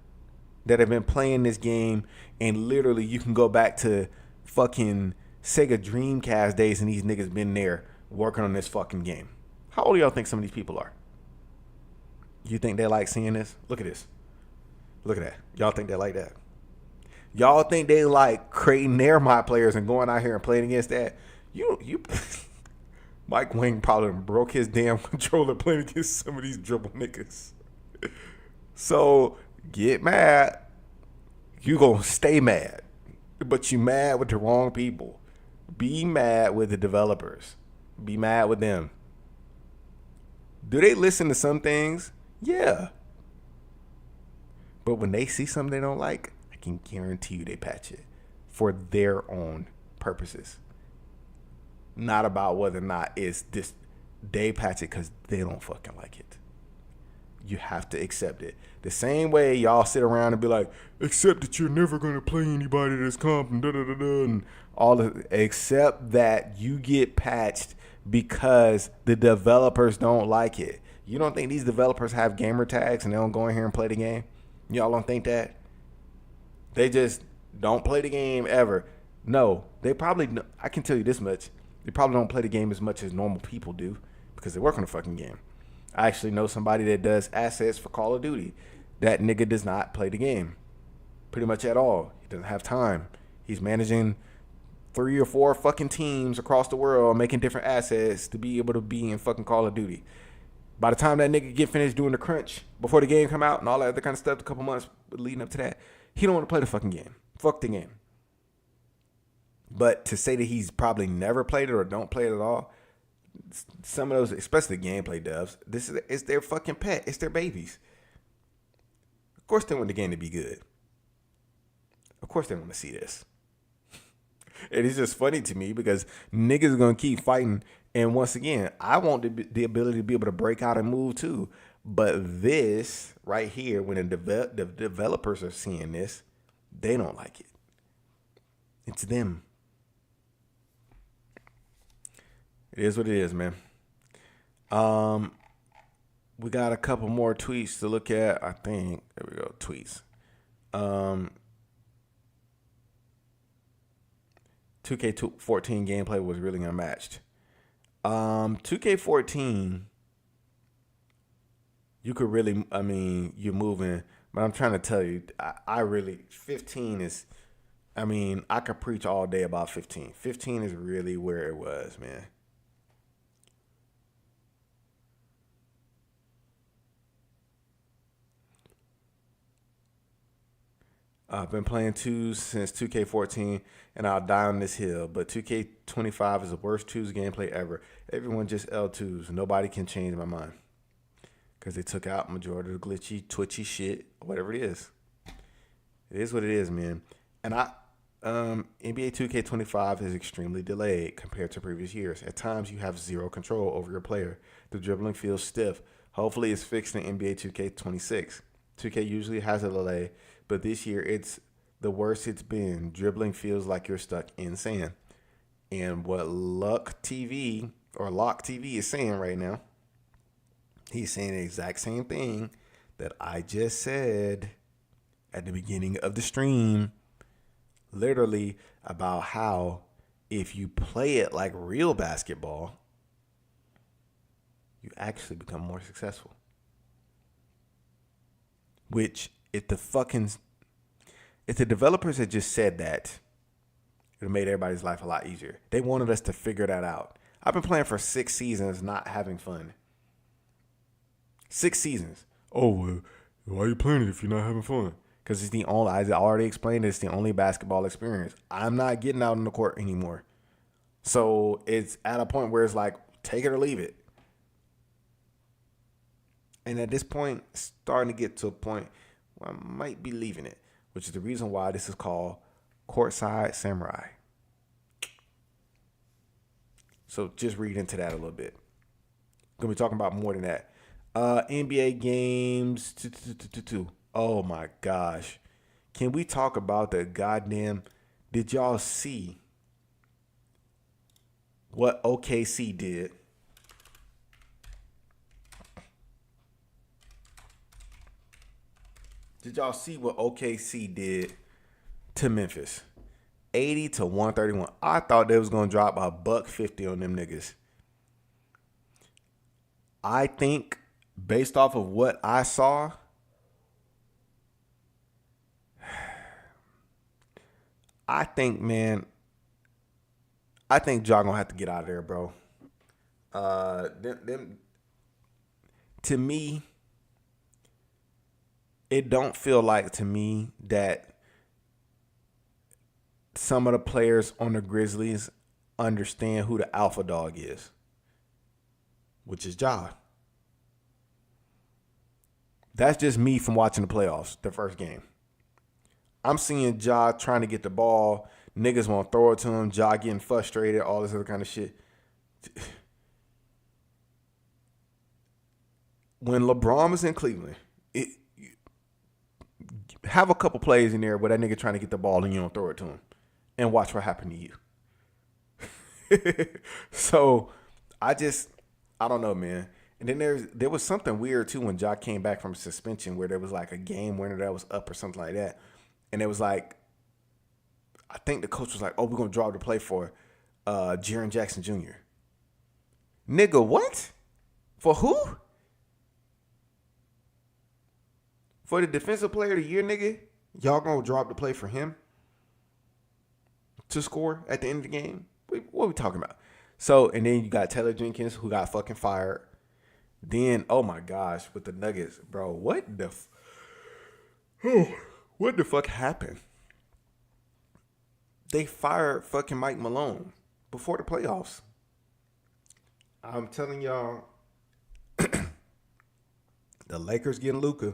That have been playing this game and literally you can go back to fucking Sega Dreamcast days and these niggas been there working on this fucking game. How old do y'all think some of these people are? You think they like seeing this? Look at this. Look at that. Y'all think they like that? Y'all think they like creating their mod players and going out here and playing against that? You Mike Wang probably broke his damn controller playing against some of these dribble niggas. So get mad. You gonna stay mad, but you mad with the wrong people. Be mad with the developers. Be mad with them. Do they listen to some things? Yeah. But when they see something they don't like, I can guarantee you they patch it for their own purposes. Not about whether or not it's this. They patch it because they don't fucking like it. You have to accept it. The same way y'all sit around and be like, accept that you're never gonna play anybody that's comp and da da da da and all of, except that you get patched because the developers don't like it. You don't think these developers have gamer tags and they don't go in here and play the game? Y'all don't think that? They just don't play the game ever. No, they probably, I can tell you this much, they probably don't play the game as much as normal people do because they work on the fucking game. I actually know somebody that does assets for Call of Duty. That nigga does not play the game pretty much at all. He doesn't have time. He's managing 3 or 4 fucking teams across the world, making different assets to be able to be in fucking Call of Duty. By the time that nigga get finished doing the crunch before the game come out and all that other kind of stuff, a couple months leading up to that, he don't want to play the fucking game. Fuck the game. But to say that he's probably never played it or don't play it at all, some of those, especially the gameplay devs, it's their fucking pet. It's their babies. Of course they want the game to be good. Of course they want to see this. It is just funny to me because niggas are going to keep fighting. And once again, I want the ability to be able to break out and move too. But this right here, when the developers are seeing this, they don't like it. It's them. It is what it is, man. We got a couple more tweets to look at. I think there we go. Tweets. 2K14 gameplay was really unmatched. 2K14, you could really, I mean, you're moving, but I'm trying to tell you, I really, 15 is, I mean, I could preach all day about 15. 15 is really where it was, man. I've been playing 2 since 2K14, and I'll die on this hill. But 2K25 is the worst 2's gameplay ever. Everyone just L2s. Nobody can change my mind. Because they took out majority of the glitchy, twitchy shit, whatever it is. It is what it is, man. And NBA 2K25 is extremely delayed compared to previous years. At times, you have zero control over your player. The dribbling feels stiff. Hopefully, it's fixed in NBA 2K26. 2K usually has a delay, but this year it's the worst it's been. Dribbling feels like you're stuck in sand. And what Lock TV is saying right now, he's saying the exact same thing that I just said at the beginning of the stream, literally about how if you play it like real basketball, you actually become more successful. Which, if the developers had just said that, it would have made everybody's life a lot easier. They wanted us to figure that out. I've been playing for 6 seasons, not having fun. 6 seasons. Oh, well, why are you playing it if you're not having fun? Because it's the only, I already explained it's the only basketball experience. I'm not getting out on the court anymore. So it's at a point where it's like, take it or leave it. And at this point, it's starting to get to a point where I might be leaving it, which is the reason why this is called Courtside Samurai. So just read into that a little bit. Going to be talking about more than that. NBA games. Oh my gosh. Can we talk about the goddamn... Did y'all see what OKC did? Did y'all see what OKC did to Memphis? 80 to 131. I thought they was going to drop $150 on them niggas. I think based off of what I saw, I think Ja gonna have to get out of there, bro. Them to me, it don't feel like to me that some of the players on the Grizzlies understand who the alpha dog is, which is Ja. That's just me from watching the playoffs, the first game. I'm seeing Ja trying to get the ball. Niggas want to throw it to him. Ja getting frustrated, all this other kind of shit. When LeBron was in Cleveland, have a couple plays in there where that nigga trying to get the ball and you don't throw it to him. And watch what happened to you. So, I don't know, man. And then there was something weird, too, when Ja came back from suspension where there was like a game winner that was up or something like that. And it was like, I think the coach was like, oh, we're going to draw the play for Jaren Jackson Jr. Nigga, what? For who? For the defensive player of the year, nigga? Y'all going to drop the play for him to score at the end of the game? What are we talking about? So, and then you got Taylor Jenkins, who got fucking fired. Then, oh my gosh, with the Nuggets, bro, what the fuck happened? They fired fucking Mike Malone before the playoffs. I'm telling y'all, the Lakers getting Luka,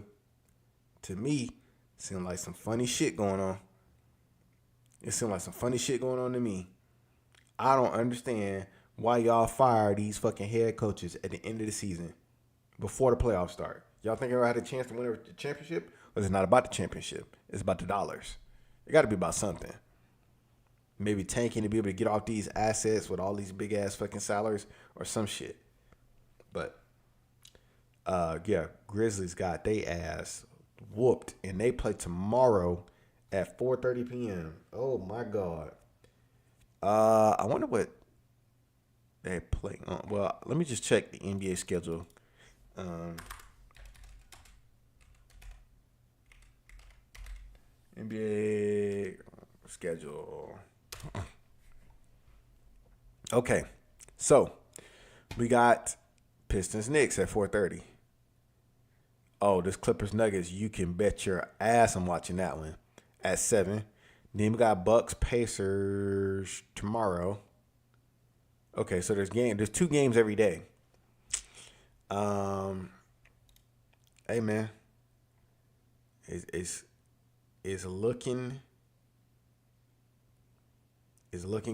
to me, seemed like some funny shit going on. It seemed like some funny shit going on to me. I don't understand why y'all fire these fucking head coaches at the end of the season before the playoffs start. Y'all think y'all had a chance to win the championship? Or is it not about the championship? It's about the dollars. It got to be about something. Maybe tanking to be able to get off these assets with all these big ass fucking salaries or some shit. But yeah, Grizzlies got they ass whooped and they play tomorrow at 4:30 p.m. Oh my God. I wonder what they play on. Well, let me just check the NBA schedule. NBA schedule. Okay, so we got Pistons Knicks at 4:30. Oh, this Clippers Nuggets, you can bet your ass I'm watching that one at 7. Then we got Bucks Pacers tomorrow. Okay, so there's 2 games every day. Hey man, it's looking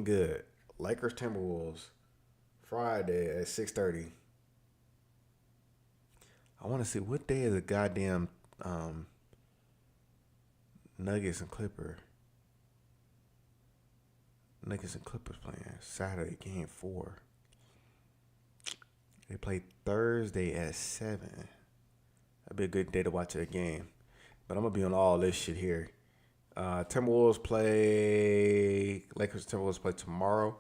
good. Lakers Timberwolves Friday at 6:30. I want to see what day is the goddamn Nuggets and Clippers playing. Saturday, game 4. They play Thursday at 7. That'd be a good day to watch that game. But I'm going to be on all this shit here. Lakers Timberwolves play tomorrow.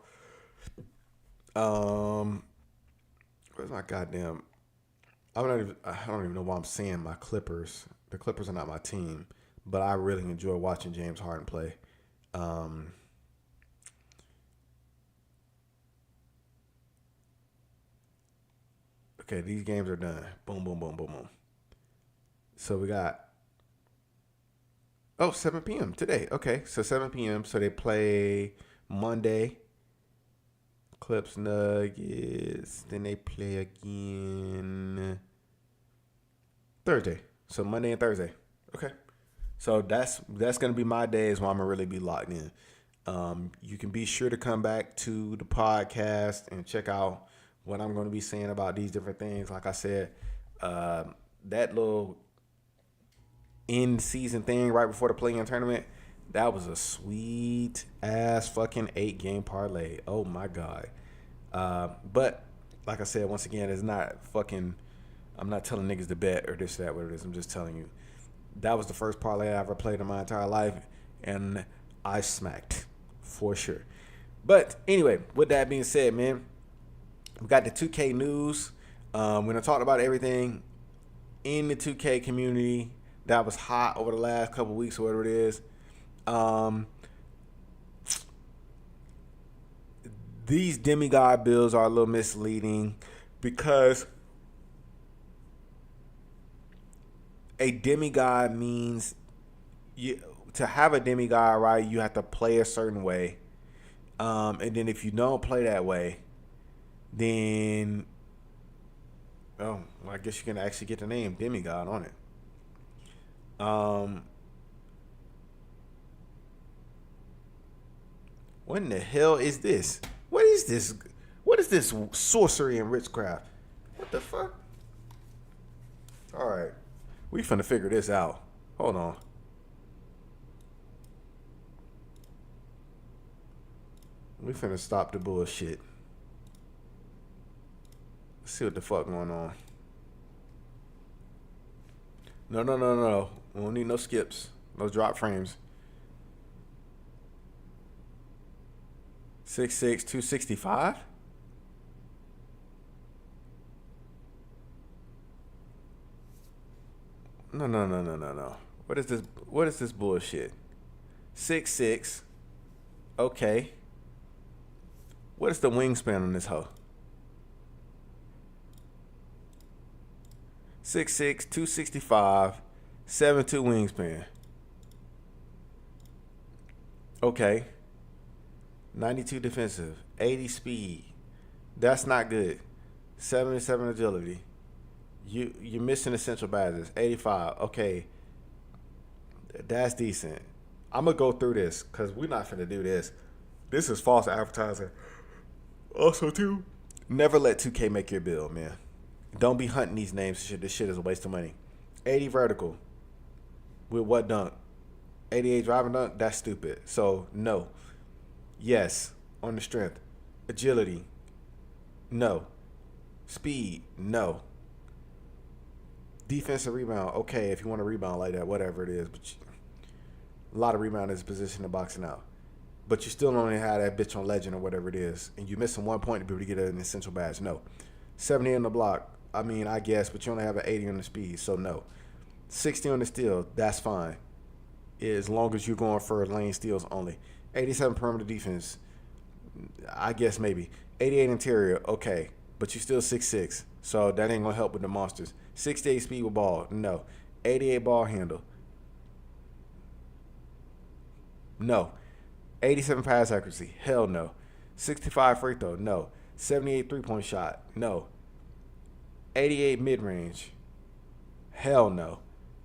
Where's my goddamn... I don't even know why I'm saying my Clippers. The Clippers are not my team. But I really enjoy watching James Harden play. Okay, these games are done. Boom, boom, boom, boom, boom. So we got... 7 p.m. today. Okay, so 7 p.m. So they play Monday. Clips, Nuggets. Then they play again Thursday. So Monday and Thursday. Okay. So that's going to be my days where I'm going to really be locked in. You can be sure to come back to the podcast and check out what I'm going to be saying about these different things. Like I said, that little in-season thing right before the play-in tournament, that was a sweet-ass fucking 8-game parlay. Oh, my God. But, like I said, once again, it's not fucking... I'm not telling niggas to bet or this, that, what it is. I'm just telling you. That was the first parlay I ever played in my entire life, and I smacked, for sure. But, anyway, with that being said, man, we got the 2K news. We're going to talk about everything in the 2K community that was hot over the last couple weeks or whatever it is. these demigod bills are a little misleading because a demigod means to have a demigod, right? You have to play a certain way, and then if you don't play that way, then well, I guess you can actually get the name demigod on it. What in the hell is this? What is this? What is this sorcery and witchcraft? What the fuck? All right, we finna figure this out. Hold on. We finna stop the bullshit. Let's see what the fuck going on. No. We don't need no skips. No drop frames. 6'6", 265? No. What is this? What is this bullshit? 6'6". Okay. What is the wingspan on this hoe? 6'6", 265, 7'2" wingspan. Okay. 92 defensive, 80 speed. That's not good. 77 agility. You're missing essential badges. 85. Okay. That's decent. I'm gonna go through this because we're not finna do this. This is false advertising. Also, too, never let 2K make your bill, man. Don't be hunting these names. This shit is a waste of money. 80 vertical. With what dunk? 88 driving dunk? That's stupid. So, no. Yes. On the strength. Agility. No. Speed. No. Defensive rebound. Okay, if you want to rebound like that, whatever it is. But a lot of rebound is position in boxing out. But you still only have that bitch on legend or whatever it is. And you're missing 1 point to be able to get an essential badge. No. 70 on the block. I mean, I guess, but you only have an 80 on the speed, so no. 60 on the steal, that's fine. As long as you're going for lane steals only. 87 perimeter defense, I guess maybe. 88 interior, okay. But you're still 6'6", so that ain't going to help with the monsters. 68 speed with ball, no. 88 ball handle, no. 87 pass accuracy, hell no. 65 free throw, no. 78 three-point shot, no. 88 mid-range, hell no.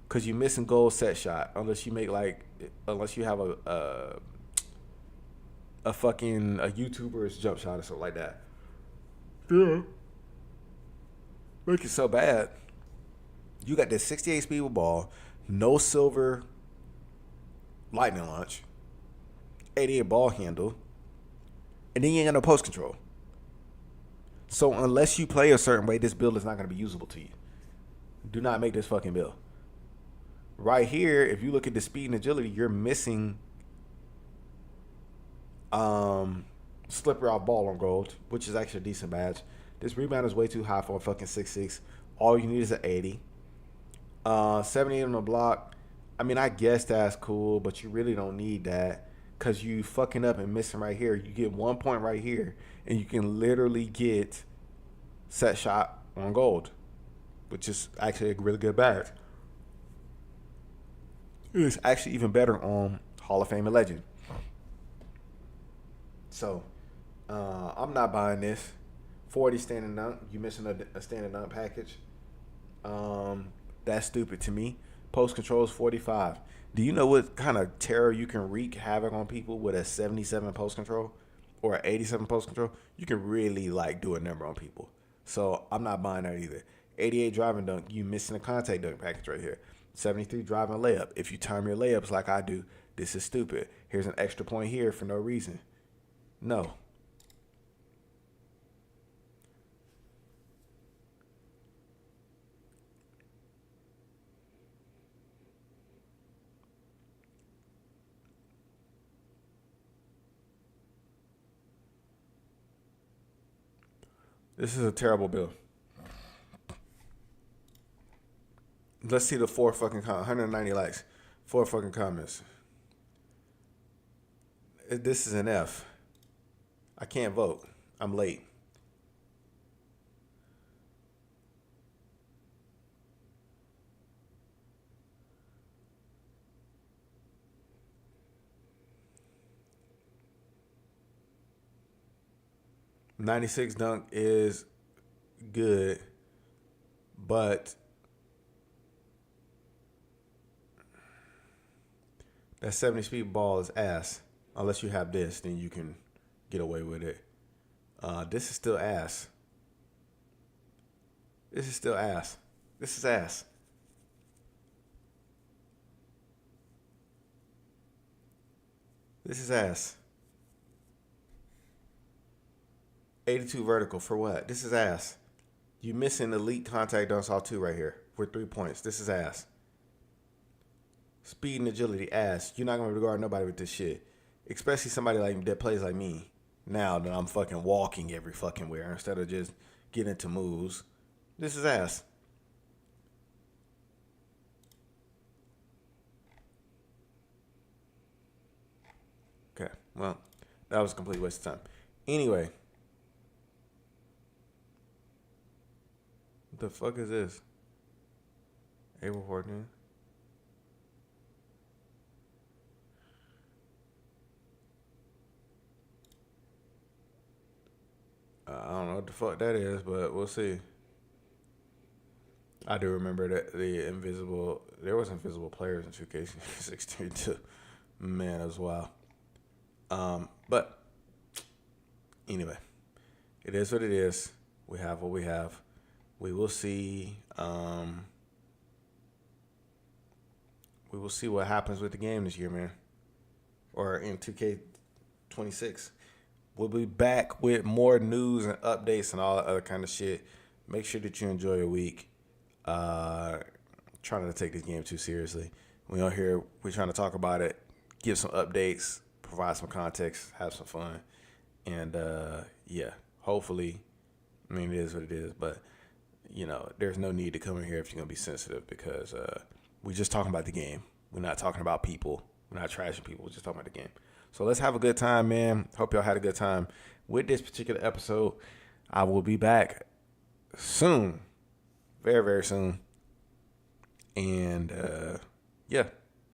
Because you're missing goal set shot unless you make unless you have a fucking YouTuber's jump shot or something like that. Yeah. Make it so bad. You got this 68 speed with ball, no silver lightning launch, 88 ball handle, and then you ain't got no post control. So unless you play a certain way, this build is not going to be usable to you. Do not make this fucking build. Right here, if you look at the speed and agility, you're missing slippery off ball on gold, which is actually a decent badge. This rebound is way too high for a fucking 6'6". All you need is an 80. 78 on the block. I mean, I guess that's cool, but you really don't need that because you fucking up and missing right here. You get 1 point right here, and you can literally get set shot on gold, which is actually a really good badge. It's actually even better on Hall of Fame and Legend. So, I'm not buying this. 40 standing dunk. You missing a standing dunk package. That's stupid to me. Post control is 45. Do you know what kind of terror you can wreak havoc on people with a 77 post control or an 87 post control? You can really do a number on people. So I'm not buying that either. 88 driving dunk. You missing a contact dunk package right here. 73 driving layup. If you time your layups like I do, this is stupid. Here's an extra point here for no reason. No. This is a terrible bill. Let's see the 190 likes. 4 fucking comments. This is an F. I can't vote. I'm late. '96 dunk is good, but that 70 speed ball is ass. Unless you have this, then you can get away with it. This is still ass. This is still ass. This is ass. This is ass. 82 vertical for what? This is ass. You missing elite contact dunks off two right here for 3 points. This is ass. Speed and agility, ass. You're not gonna regard nobody with this shit, especially somebody like that plays like me. Now that I'm fucking walking every fucking where instead of just getting into moves. This is ass. Okay, well, that was a complete waste of time. Anyway, what the fuck is this? April 14th. I don't know what the fuck that is, but we'll see. I do remember that there was invisible players in 2K16 too. Man, that was wild. But anyway, it is what it is. We have what we have. We will see. We will see what happens with the game this year, man. Or in 2K26. We'll be back with more news and updates and all that other kind of shit. Make sure that you enjoy your week. Trying not to take this game too seriously. We on here, we're trying to talk about it, give some updates, provide some context, have some fun. And yeah, hopefully, I mean, it is what it is, but you know, there's no need to come in here if you're gonna be sensitive because we're just talking about the game. We're not talking about people. We're not trashing people. We're just talking about the game. So let's have a good time, man. Hope y'all had a good time with this particular episode. I will be back soon. Very, very soon. And yeah.